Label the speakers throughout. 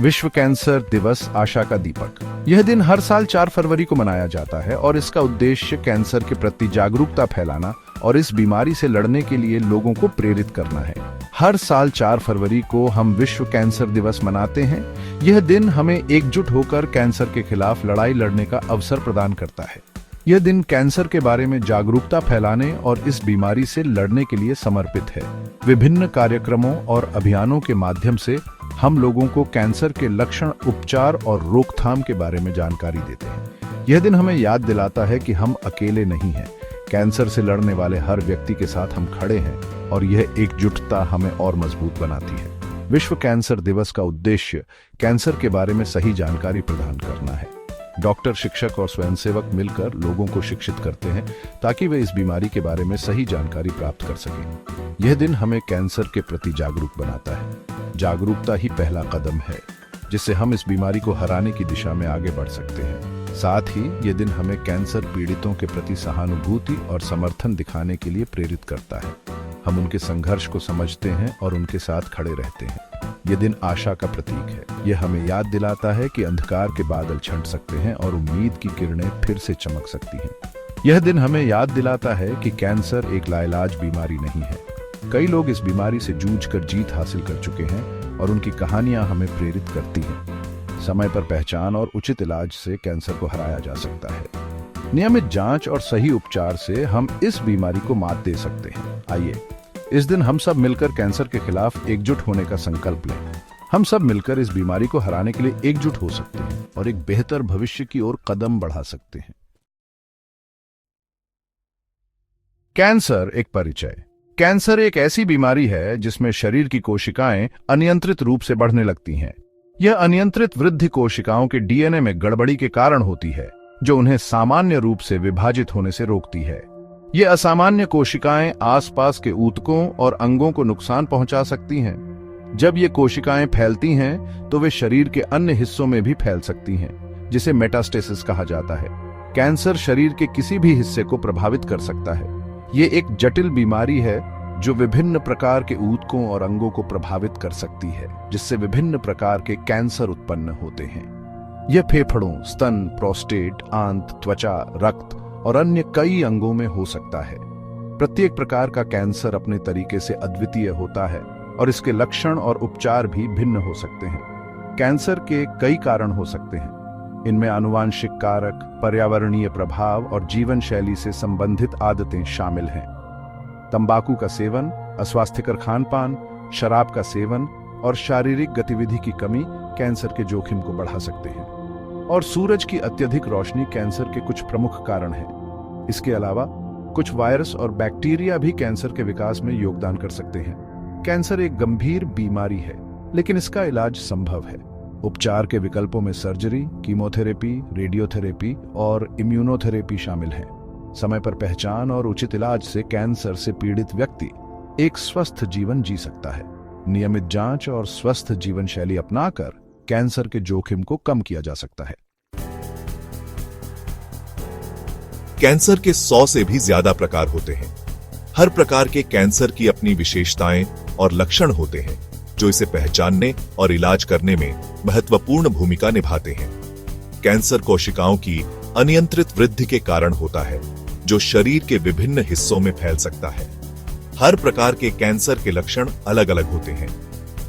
Speaker 1: विश्व कैंसर दिवस आशा का दीपक। यह दिन हर साल 4 फरवरी को मनाया जाता है और इसका उद्देश्य कैंसर के प्रति जागरूकता फैलाना और इस बीमारी से लड़ने के लिए लोगों को प्रेरित करना है। हर साल 4 फरवरी को हम विश्व कैंसर दिवस मनाते हैं। यह दिन हमें एकजुट होकर कैंसर के खिलाफ लड़ाई लड़ने का अवसर प्रदान करता है। यह दिन कैंसर के बारे में जागरूकता फैलाने और इस बीमारी से लड़ने के लिए समर्पित है। विभिन्न कार्यक्रमों और अभियानों के माध्यम से हम लोगों को कैंसर के लक्षण, उपचार और रोकथाम के बारे में जानकारी देते हैं। यह दिन हमें याद दिलाता है कि हम अकेले नहीं हैं। कैंसर से लड़ने वाले हर व्यक्ति के साथ हम खड़े हैं और यह एकजुटता हमें और मजबूत बनाती है। विश्व कैंसर दिवस का उद्देश्य कैंसर के बारे में सही जानकारी प्रदान करना है। डॉक्टर, शिक्षक और स्वयंसेवक मिलकर लोगों को शिक्षित करते हैं ताकि वे इस बीमारी के बारे में सही जानकारी प्राप्त कर सकें। यह दिन हमें कैंसर के प्रति जागरूक बनाता है। जागरूकता ही पहला कदम है जिससे हम इस बीमारी को हराने की दिशा में आगे बढ़ सकते हैं। साथ ही यह दिन हमें कैंसर पीड़ितों के प्रति सहानुभूति और समर्थन दिखाने के लिए प्रेरित करता है। हम उनके संघर्ष को समझते हैं और उनके साथ खड़े रहते हैं। यह दिन आशा का प्रतीक है। यह हमें याद दिलाता है कि अंधकार के बादल छंट सकते हैं और उम्मीद की किरणें फिर से चमक सकती हैं। यह दिन हमें याद दिलाता है कि कैंसर एक लाइलाज बीमारी नहीं है। कई लोग इस बीमारी से जूझकर जीत हासिल कर चुके हैं और उनकी कहानियां हमें प्रेरित करती हैं। समय पर पहचान और उचित इलाज से कैंसर को हराया जा सकता है। नियमित जांच और सही उपचार से हम इस बीमारी को मात दे सकते हैं। आइए इस दिन हम सब मिलकर कैंसर के खिलाफ एकजुट होने का संकल्प लें। हम सब मिलकर इस बीमारी को हराने के लिए एकजुट हो सकते हैं और एक बेहतर भविष्य की ओर कदम बढ़ा सकते हैं। कैंसर एक परिचय। कैंसर एक ऐसी बीमारी है जिसमें शरीर की कोशिकाएं अनियंत्रित रूप से बढ़ने लगती हैं। यह अनियंत्रित वृद्धि कोशिकाओं के डीएनए में गड़बड़ी के कारण होती है, जो उन्हें सामान्य रूप से विभाजित होने से रोकती है। ये असामान्य कोशिकाएं आसपास के ऊतकों और अंगों को नुकसान पहुंचा सकती हैं। जब ये कोशिकाएं फैलती हैं तो वे शरीर के अन्य हिस्सों में भी फैल सकती हैं, जिसे मेटास्टेसिस कहा जाता है। कैंसर शरीर के किसी भी हिस्से को प्रभावित कर सकता है। ये एक जटिल बीमारी है जो विभिन्न प्रकार के ऊतकों और अंगों को प्रभावित कर सकती है, जिससे विभिन्न प्रकार के कैंसर उत्पन्न होते हैं। यह फेफड़ों, स्तन, प्रोस्टेट, आंत, त्वचा, रक्त और अन्य कई अंगों में हो सकता है। प्रत्येक प्रकार का कैंसर अपने तरीके से अद्वितीय होता है और इसके लक्षण और उपचार भी भिन्न हो सकते हैं। कैंसर के कई कारण हो सकते हैं। इनमें आनुवांशिक कारक, पर्यावरणीय प्रभाव और जीवन शैली से संबंधित आदतें शामिल हैं। तंबाकू का सेवन, अस्वास्थ्यकर खानपान, शराब का सेवन और शारीरिक गतिविधि की कमी कैंसर के जोखिम को बढ़ा सकते हैं। और सूरज की अत्यधिक रोशनी कैंसर के कुछ प्रमुख कारण हैं। इसके अलावा कुछ वायरस और बैक्टीरिया भी कैंसर के विकास में योगदान कर सकते हैं। कैंसर एक गंभीर बीमारी है, लेकिन इसका इलाज संभव है। उपचार के विकल्पों में सर्जरी, कीमोथेरेपी, रेडियोथेरेपी और इम्यूनोथेरेपी शामिल हैं। समय पर पहचान और उचित इलाज से कैंसर से पीड़ित व्यक्ति एक स्वस्थ जीवन जी सकता है। नियमित जांच और स्वस्थ जीवन शैली अपनाकर कैंसर के जोखिम को कम किया जा सकता है।
Speaker 2: कैंसर के 100 से भी ज्यादा प्रकार होते हैं। हर प्रकार के कैंसर की अपनी विशेषताएं और लक्षण होते हैं, जो इसे पहचानने और इलाज करने में महत्वपूर्ण भूमिका निभाते हैं। कैंसर कोशिकाओं की अनियंत्रित वृद्धि के कारण होता है, जो शरीर के विभिन्न हिस्सों में फैल सकता है। हर प्रकार के कैंसर के लक्षण अलग अलग होते हैं।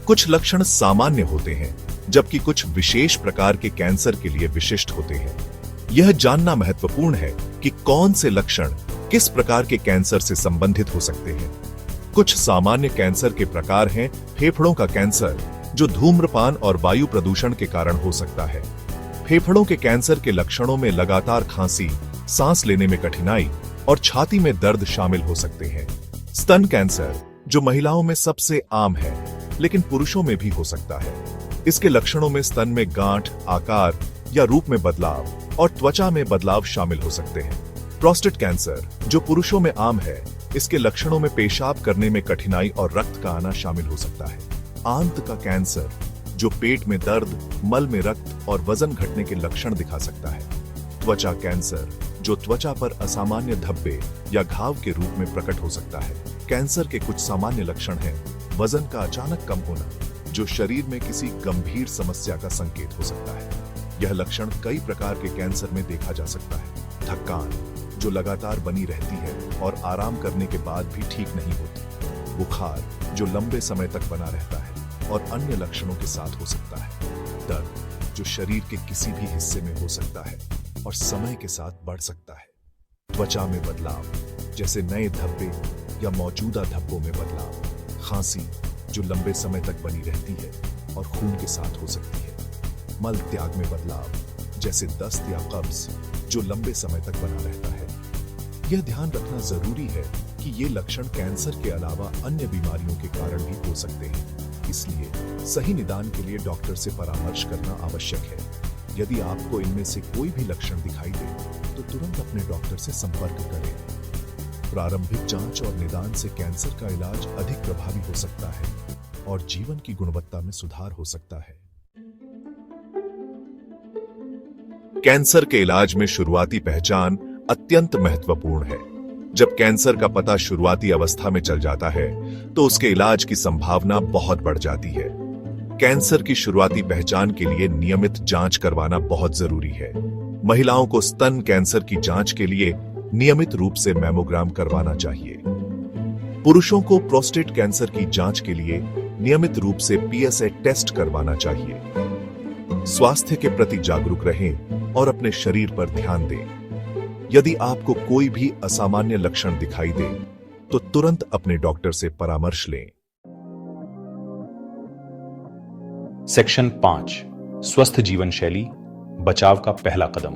Speaker 2: कुछ लक्षण सामान्य होते हैं, जबकि कुछ विशेष प्रकार के कैंसर के लिए विशिष्ट होते हैं। यह जानना महत्वपूर्ण है कि कौन से लक्षण किस प्रकार के कैंसर से संबंधित हो सकते हैं। कुछ सामान्य कैंसर के प्रकार हैं फेफड़ों का कैंसर, जो धूम्रपान और वायु प्रदूषण के कारण हो सकता है। फेफड़ों के कैंसर के लक्षणों में लगातार खांसी, सांस लेने में कठिनाई और छाती में दर्द शामिल हो सकते हैं। स्तन कैंसर, जो महिलाओं में सबसे आम है, लेकिन पुरुषों में भी हो सकता है। इसके लक्षणों में स्तन में गांठ, आकार या रूप में बदलाव और त्वचा में बदलाव शामिल हो सकते हैं। प्रोस्टेट कैंसर, जो पुरुषों में आम है, इसके लक्षणों में पेशाब करने में कठिनाई और रक्त का आना शामिल हो सकता है। आंत का कैंसर, जो पेट में दर्द, मल में रक्त और वजन घटने के लक्षण दिखा सकता है। त्वचा कैंसर, जो त्वचा पर असामान्य धब्बे या घाव के रूप में प्रकट हो सकता है। कैंसर के कुछ सामान्य लक्षण हैं: वजन का अचानक कम होना, जो शरीर में किसी गंभीर समस्या का संकेत हो सकता है। यह लक्षण कई प्रकार के कैंसर में देखा जा सकता है। थकान जो लगातार बनी रहती है और आराम करने के बाद भी ठीक नहीं होती। बुखार जो लंबे समय तक बना रहता है और अन्य लक्षणों के साथ हो सकता है। दर्द जो शरीर के किसी भी हिस्से में हो सकता है और समय के साथ बढ़ सकता है। त्वचा में बदलाव जैसे नए धब्बे या मौजूदा धब्बों में बदलाव। खांसी जो लंबे समय तक बनी रहती है और खून के साथ हो सकती है। मल त्याग में बदलाव जैसे दस्त या कब्ज जो लंबे समय तक बना रहता है। यह ध्यान रखना जरूरी है कि ये लक्षण कैंसर के अलावा अन्य बीमारियों के कारण भी हो सकते हैं, इसलिए सही निदान के लिए डॉक्टर से परामर्श करना आवश्यक है। यदि आपको इनमें से कोई भी लक्षण दिखाई दे तो तुरंत अपने डॉक्टर से संपर्क करें। प्रारंभिक जांच और निदान से कैंसर का इलाज अधिक प्रभावी हो सकता है और जीवन की गुणवत्ता में सुधार हो सकता है। कैंसर के इलाज में शुरुआती पहचान अत्यंत महत्वपूर्ण है। जब कैंसर का पता शुरुआती अवस्था में चल जाता है तो उसके इलाज की संभावना बहुत बढ़ जाती है। कैंसर की शुरुआती पहचान के लिए नियमित जांच करवाना बहुत जरूरी है। महिलाओं को स्तन कैंसर की जांच के लिए नियमित रूप से मैमोग्राम करवाना चाहिए। पुरुषों को प्रोस्टेट कैंसर की जांच के लिए नियमित रूप से PSA टेस्ट करवाना चाहिए। स्वास्थ्य के प्रति जागरूक रहें और अपने शरीर पर ध्यान दें। यदि आपको कोई भी असामान्य लक्षण दिखाई दे तो तुरंत अपने डॉक्टर से परामर्श लें।
Speaker 3: सेक्शन 5 स्वस्थ जीवन शैली बचाव का पहला कदम।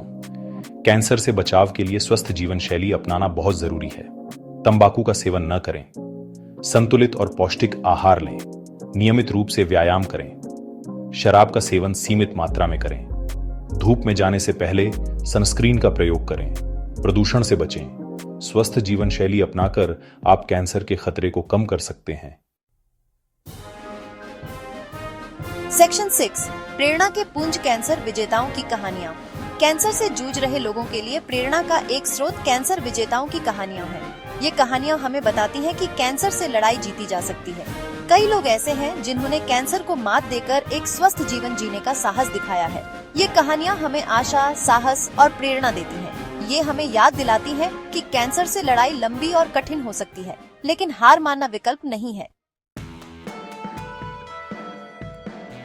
Speaker 3: कैंसर से बचाव के लिए स्वस्थ जीवन शैली अपनाना बहुत जरूरी है। तंबाकू का सेवन न करें, संतुलित और पौष्टिक आहार लें, नियमित रूप से व्यायाम करें, शराब का सेवन सीमित मात्रा में करें, धूप में जाने से पहले सनस्क्रीन का प्रयोग करें, प्रदूषण से बचें। स्वस्थ जीवन शैली अपनाकर आप कैंसर के खतरे को कम कर सकते हैं।
Speaker 4: सेक्शन 6 प्रेरणा के पुंज कैंसर विजेताओं की कहानियाँ। कैंसर से जूझ रहे लोगों के लिए प्रेरणा का एक स्रोत कैंसर विजेताओं की कहानियाँ हैं। ये कहानियाँ हमें बताती हैं कि कैंसर से लड़ाई जीती जा सकती है। कई लोग ऐसे हैं जिन्होंने कैंसर को मात देकर एक स्वस्थ जीवन जीने का साहस दिखाया है। ये कहानियाँ हमें आशा, साहस और प्रेरणा देती हैं। ये हमें याद दिलाती है कि कैंसर से लड़ाई लंबी और कठिन हो सकती है, लेकिन हार मानना विकल्प नहीं है।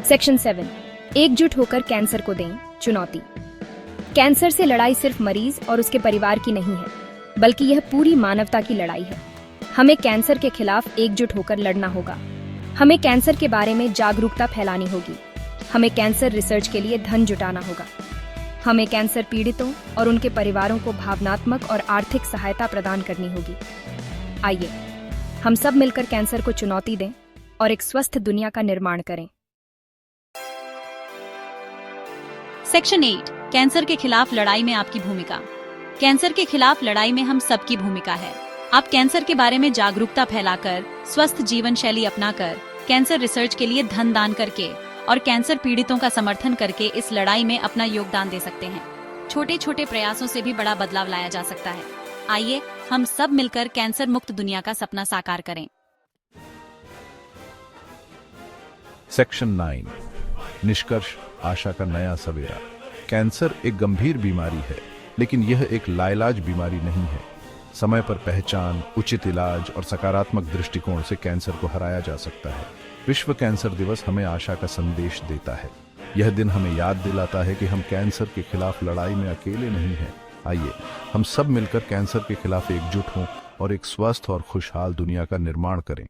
Speaker 5: सेक्शन 7 एकजुट होकर कैंसर को दें चुनौती। कैंसर से लड़ाई सिर्फ मरीज और उसके परिवार की नहीं है, बल्कि यह पूरी मानवता की लड़ाई है। हमें कैंसर के खिलाफ एकजुट होकर लड़ना होगा। हमें कैंसर के बारे में जागरूकता फैलानी होगी। हमें कैंसर रिसर्च के लिए धन जुटाना होगा। हमें कैंसर पीड़ितों और उनके परिवारों को भावनात्मक और आर्थिक सहायता प्रदान करनी होगी। आइए हम सब मिलकर कैंसर को चुनौती दें और एक स्वस्थ दुनिया का निर्माण करें।
Speaker 6: सेक्शन 8 कैंसर के खिलाफ लड़ाई में आपकी भूमिका। कैंसर के खिलाफ लड़ाई में हम सबकी भूमिका है। आप कैंसर के बारे में जागरूकता फैलाकर, स्वस्थ जीवन शैली अपनाकर, कैंसर रिसर्च के लिए धन दान करके और कैंसर पीड़ितों का समर्थन करके इस लड़ाई में अपना योगदान दे सकते हैं। छोटे छोटे प्रयासों से भी बड़ा बदलाव लाया जा सकता है। आइए हम सब मिलकर कैंसर मुक्त दुनिया का सपना साकार करें।
Speaker 1: सेक्शन 9 निष्कर्ष आशा का नया सवेरा। कैंसर एक गंभीर बीमारी है, लेकिन यह एक लाइलाज बीमारी नहीं है। समय पर पहचान, उचित इलाज और सकारात्मक दृष्टिकोण से कैंसर को हराया जा सकता है। विश्व कैंसर दिवस हमें आशा का संदेश देता है। यह दिन हमें याद दिलाता है कि हम कैंसर के खिलाफ लड़ाई में अकेले नहीं हैं। आइए हम सब मिलकर कैंसर के खिलाफ एकजुट हों और एक स्वस्थ और खुशहाल दुनिया का निर्माण करें।